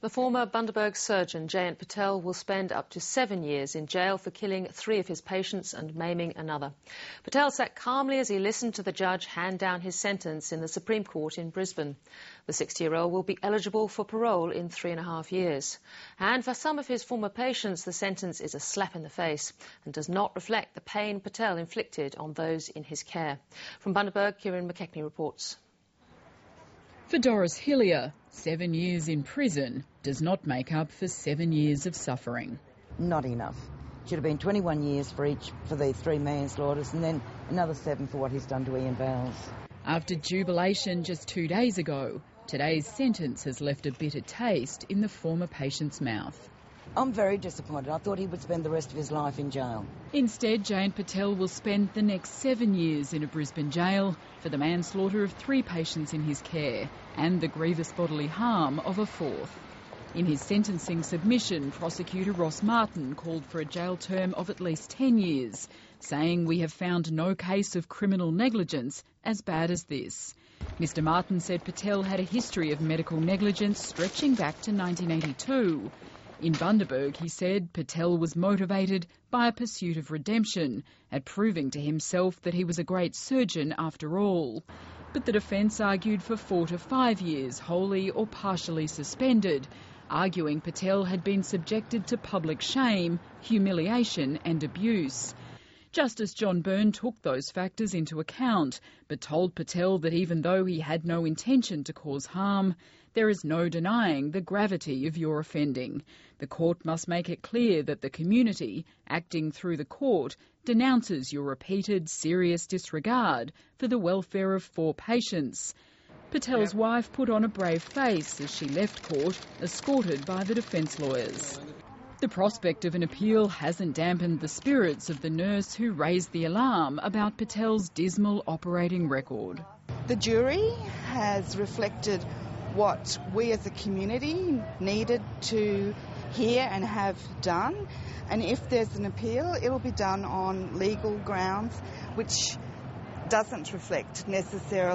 The former Bundaberg surgeon, Jayant Patel, will spend up to 7 years in jail for killing 3 of his patients and maiming another. Patel sat calmly as he listened to the judge hand down his sentence in the Supreme Court in Brisbane. The 60-year-old will be eligible for parole in 3.5 years. And for some of his former patients, the sentence is a slap in the face and does not reflect the pain Patel inflicted on those in his care. From Bundaberg, Kieran McKechnie reports. For Doris Hillier, 7 years in prison does not make up for 7 years of suffering. Not enough. Should have been 21 years for the 3 manslaughters and then another 7 for what he's done to Ian Bowles. After jubilation just 2 days ago, today's sentence has left a bitter taste in the former patient's mouth. I'm very disappointed. I thought he would spend the rest of his life in jail. Instead, Jayant Patel will spend the next 7 years in a Brisbane jail for the manslaughter of 3 patients in his care and the grievous bodily harm of a 4th. In his sentencing submission, prosecutor Ross Martin called for a jail term of at least 10 years, saying we have found no case of criminal negligence as bad as this. Mr Martin said Patel had a history of medical negligence stretching back to 1982. In Bundaberg, he said Patel was motivated by a pursuit of redemption at proving to himself that he was a great surgeon after all. But the defence argued for 4 to 5 years, wholly or partially suspended, arguing Patel had been subjected to public shame, humiliation and abuse. Justice John Byrne took those factors into account, but told Patel that even though he had no intention to cause harm, there is no denying the gravity of your offending. The court must make it clear that the community, acting through the court, denounces your repeated serious disregard for the welfare of 4 patients. Patel's wife put on a brave face as she left court, escorted by the defence lawyers. The prospect of an appeal hasn't dampened the spirits of the nurse who raised the alarm about Patel's dismal operating record. The jury has reflected what we as a community needed to hear and have done, and if there's an appeal, it will be done on legal grounds, which doesn't reflect necessarily